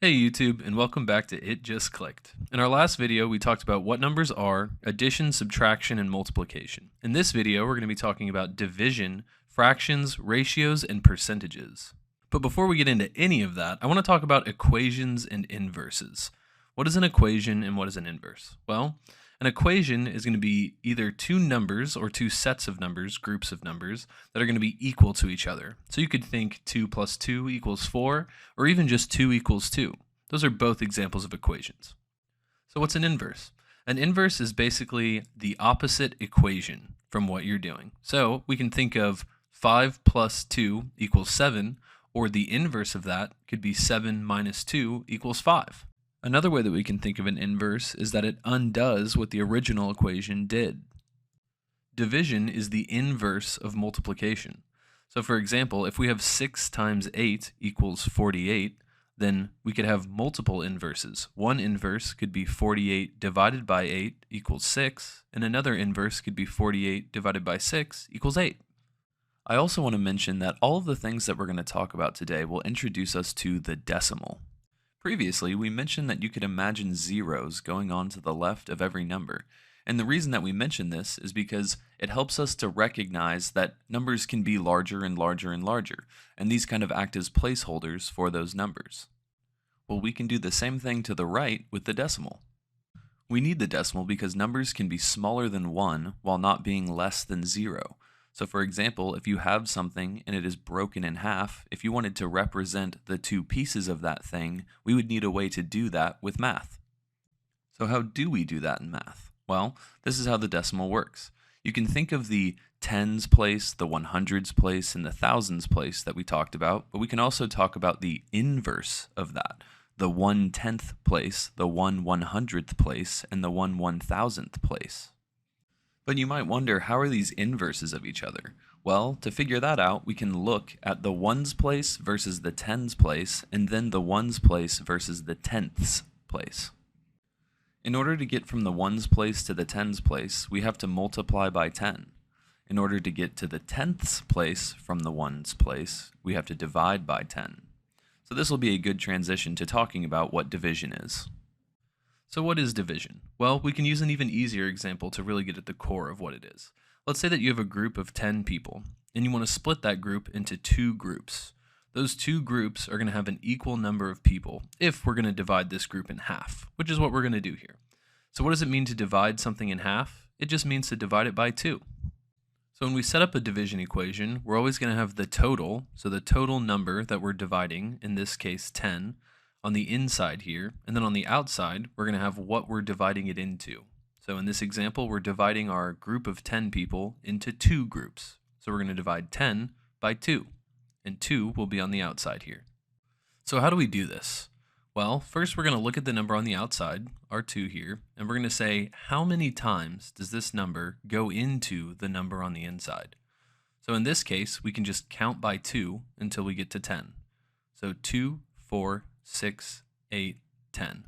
Hey YouTube, and welcome back to It Just Clicked. In our last video, we talked about what numbers are, addition, subtraction, and multiplication. In this video, we're going to be talking about division, fractions, ratios, and percentages. But before we get into any of that, I want to talk about equations and inverses. What is an equation and what is an inverse? Well, an equation is going to be either two numbers or two sets of numbers, groups of numbers, that are going to be equal to each other. So you could think 2 plus 2 equals 4, or even just 2 equals 2. Those are both examples of equations. So what's an inverse? An inverse is basically the opposite equation from what you're doing. So we can think of 5 plus 2 equals 7, or the inverse of that could be 7 minus 2 equals 5. Another way that we can think of an inverse is that it undoes what the original equation did. Division is the inverse of multiplication. So for example, if we have 6 times 8 equals 48, then we could have multiple inverses. One inverse could be 48 divided by 8 equals 6, and another inverse could be 48 divided by 6 equals 8. I also want to mention that all of the things that we're going to talk about today will introduce us to the decimal. Previously, we mentioned that you could imagine zeros going on to the left of every number. And the reason that we mention this is because it helps us to recognize that numbers can be larger and larger and larger, and these kind of act as placeholders for those numbers. Well, we can do the same thing to the right with the decimal. We need the decimal because numbers can be smaller than 1 while not being less than 0. So for example, if you have something and it is broken in half, if you wanted to represent the two pieces of that thing, we would need a way to do that with math. So how do we do that in math? Well, this is how the decimal works. You can think of the tens place, the 100s place, and the thousands place that we talked about, but we can also talk about the inverse of that. The 1/10th place, the 1/100th place, and the 1/1000th place. But you might wonder, how are these inverses of each other? Well, to figure that out, we can look at the ones place versus the tens place, and then the ones place versus the tenths place. In order to get from the ones place to the tens place, we have to multiply by 10. In order to get to the tenths place from the ones place, we have to divide by 10. So this will be a good transition to talking about what division is. So what is division? Well, we can use an even easier example to really get at the core of what it is. Let's say that you have a group of 10 people, and you want to split that group into two groups. Those two groups are going to have an equal number of people if we're going to divide this group in half, which is what we're going to do here. So what does it mean to divide something in half? It just means to divide it by 2. So when we set up a division equation, we're always going to have the total, so the total number that we're dividing, in this case 10, on the inside here, and then on the outside, we're going to have what we're dividing it into. So in this example, we're dividing our group of 10 people into two groups. So we're going to divide 10 by 2, and 2 will be on the outside here. So how do we do this? Well, first we're going to look at the number on the outside, our 2 here, and we're going to say, how many times does this number go into the number on the inside? So in this case, we can just count by 2 until we get to 10. So 2, 4, 6, 8, 10.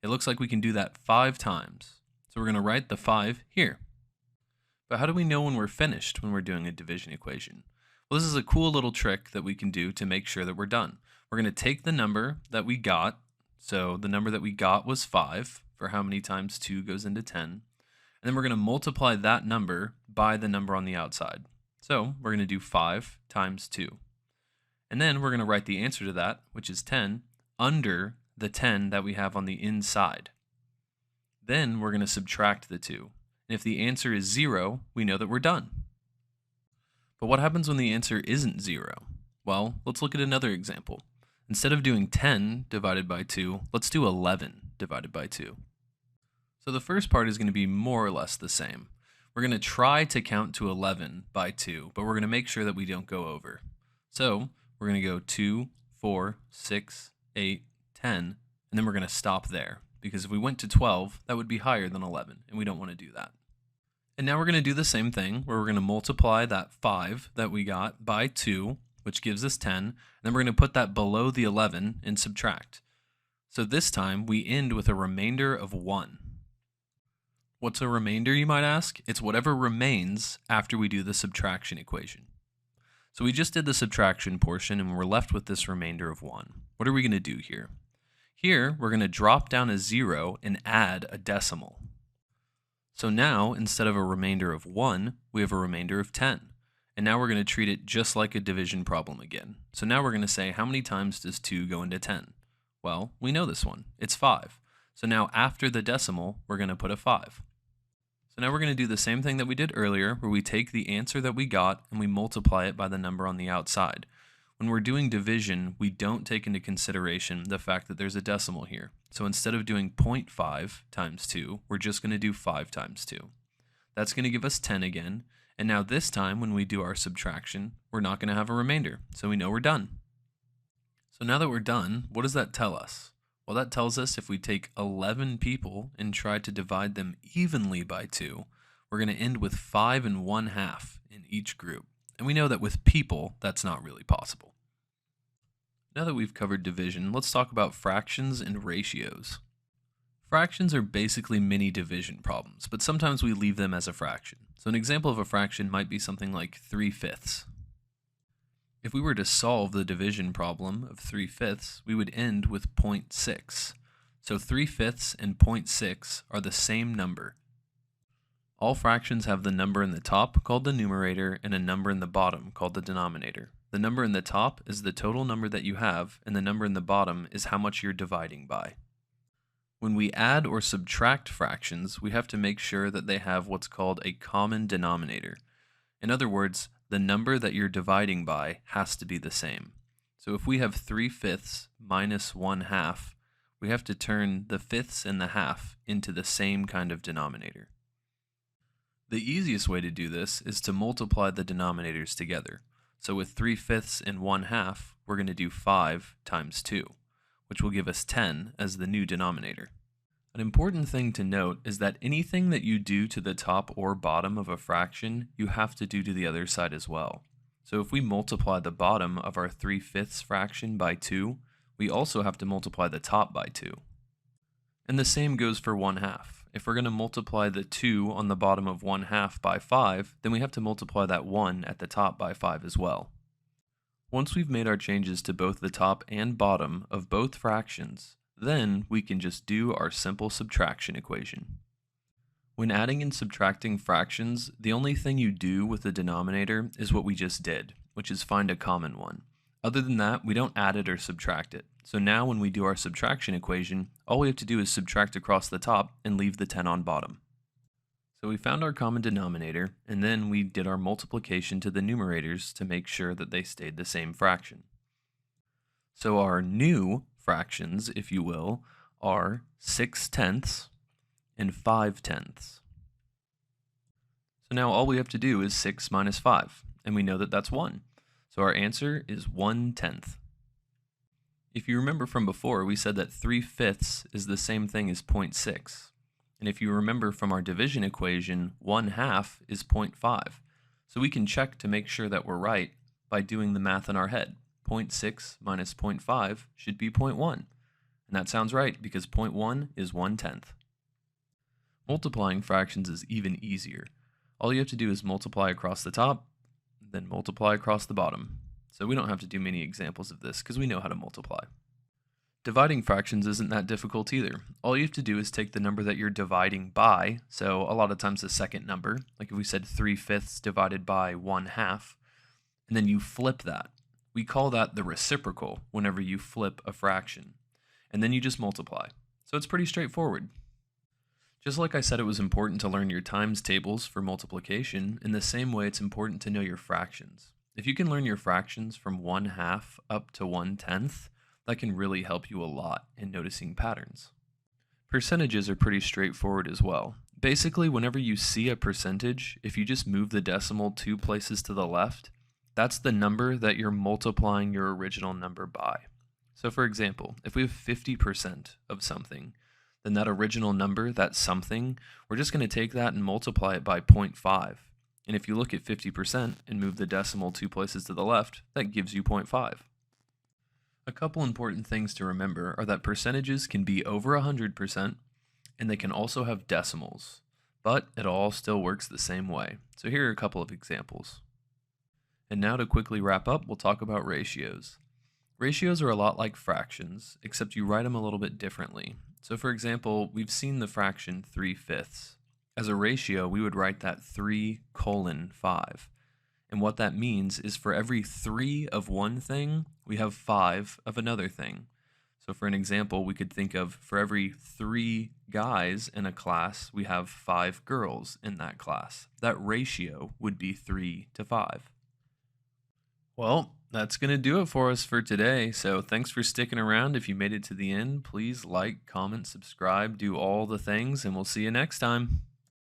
It looks like we can do that 5 times. So we're going to write the 5 here. But how do we know when we're finished when we're doing a division equation? Well, this is a cool little trick that we can do to make sure that we're done. We're going to take the number that we got. So the number that we got was 5 for how many times 2 goes into 10. And then we're going to multiply that number by the number on the outside. So we're going to do 5 times 2. And then we're going to write the answer to that, which is 10, under the 10 that we have on the inside. Then we're going to subtract the 2. And if the answer is 0, we know that we're done. But what happens when the answer isn't 0? Well, let's look at another example. Instead of doing 10 divided by 2, let's do 11 divided by 2. So the first part is going to be more or less the same. We're going to try to count to 11 by 2, but we're going to make sure that we don't go over. So we're going to go 2, 4, 6, 8, 10, and then we're going to stop there, because if we went to 12, that would be higher than 11, and we don't want to do that. And now we're going to do the same thing, where we're going to multiply that 5 that we got by 2, which gives us 10, and then we're going to put that below the 11 and subtract. So this time, we end with a remainder of 1. What's a remainder, you might ask? It's whatever remains after we do the subtraction equation. So we just did the subtraction portion, and we're left with this remainder of 1. What are we going to do here? Here, we're going to drop down a 0 and add a decimal. So now, instead of a remainder of 1, we have a remainder of 10. And now we're going to treat it just like a division problem again. So now we're going to say, how many times does 2 go into 10? Well, we know this one. It's 5. So now after the decimal, we're going to put a 5. So now we're going to do the same thing that we did earlier, where we take the answer that we got and we multiply it by the number on the outside. When we're doing division, we don't take into consideration the fact that there's a decimal here. So instead of doing 0.5 times 2, we're just going to do 5 times 2. That's going to give us 10 again. And now this time, when we do our subtraction, we're not going to have a remainder, so we know we're done. So now that we're done, what does that tell us? Well, that tells us if we take 11 people and try to divide them evenly by 2, we're going to end with 5 1/2 in each group. And we know that with people, that's not really possible. Now that we've covered division, let's talk about fractions and ratios. Fractions are basically mini division problems, but sometimes we leave them as a fraction. So an example of a fraction might be something like 3/5. If we were to solve the division problem of 3/5, we would end with 0.6. So 3/5 and 0.6 are the same number. All fractions have the number in the top, called the numerator, and a number in the bottom, called the denominator. The number in the top is the total number that you have, and the number in the bottom is how much you're dividing by. When we add or subtract fractions, we have to make sure that they have what's called a common denominator. In other words, the number that you're dividing by has to be the same. So if we have 3/5 minus 1/2, we have to turn the fifths and the half into the same kind of denominator. The easiest way to do this is to multiply the denominators together. So with 3/5 and 1/2, we're going to do 5 times 2. Which will give us 10 as the new denominator. An important thing to note is that anything that you do to the top or bottom of a fraction, you have to do to the other side as well. So if we multiply the bottom of our 3/5 fraction by 2, we also have to multiply the top by 2. And the same goes for 1/2. If we're going to multiply the 2 on the bottom of 1/2 by 5, then we have to multiply that 1 at the top by 5 as well. Once we've made our changes to both the top and bottom of both fractions, then we can just do our simple subtraction equation. When adding and subtracting fractions, the only thing you do with the denominator is what we just did, which is find a common one. Other than that, we don't add it or subtract it. So now when we do our subtraction equation, all we have to do is subtract across the top and leave the 10 on bottom. So we found our common denominator, and then we did our multiplication to the numerators to make sure that they stayed the same fraction. So our new fractions, if you will, are 6/10 and 5/10. So now all we have to do is 6 minus 5, and we know that that's 1. So our answer is 1/10. If you remember from before, we said that 3/5 is the same thing as 0.6. And if you remember from our division equation, 1/2 is 0.5. So we can check to make sure that we're right by doing the math in our head. 0.6 minus 0.5 should be 0.1. And that sounds right because 0.1 is 1/10. Multiplying fractions is even easier. All you have to do is multiply across the top, then multiply across the bottom. So we don't have to do many examples of this because we know how to multiply. Dividing fractions isn't that difficult either. All you have to do is take the number that you're dividing by, so a lot of times the second number, like if we said 3/5 divided by 1/2, and then you flip that. We call that the reciprocal whenever you flip a fraction. And then you just multiply. So it's pretty straightforward. Just like I said it was important to learn your times tables for multiplication, in the same way it's important to know your fractions. If you can learn your fractions from 1/2 up to 1/10, that can really help you a lot in noticing patterns. Percentages are pretty straightforward as well. Basically, whenever you see a percentage, if you just move the decimal 2 places to the left, that's the number that you're multiplying your original number by. So for example, if we have 50% of something, then that original number, that something, we're just going to take that and multiply it by 0.5. And if you look at 50% and move the decimal 2 places to the left, that gives you 0.5. A couple important things to remember are that percentages can be over 100%, and they can also have decimals, but it all still works the same way. So here are a couple of examples. And now to quickly wrap up, we'll talk about ratios. Ratios are a lot like fractions, except you write them a little bit differently. So for example, we've seen the fraction 3/5. As a ratio, we would write that 3:5. And what that means is for every 3 of one thing, we have 5 of another thing. So for an example, we could think of for every 3 guys in a class, we have 5 girls in that class. That ratio would be 3:5. Well, that's going to do it for us for today. So thanks for sticking around. If you made it to the end, please like, comment, subscribe, do all the things, and we'll see you next time.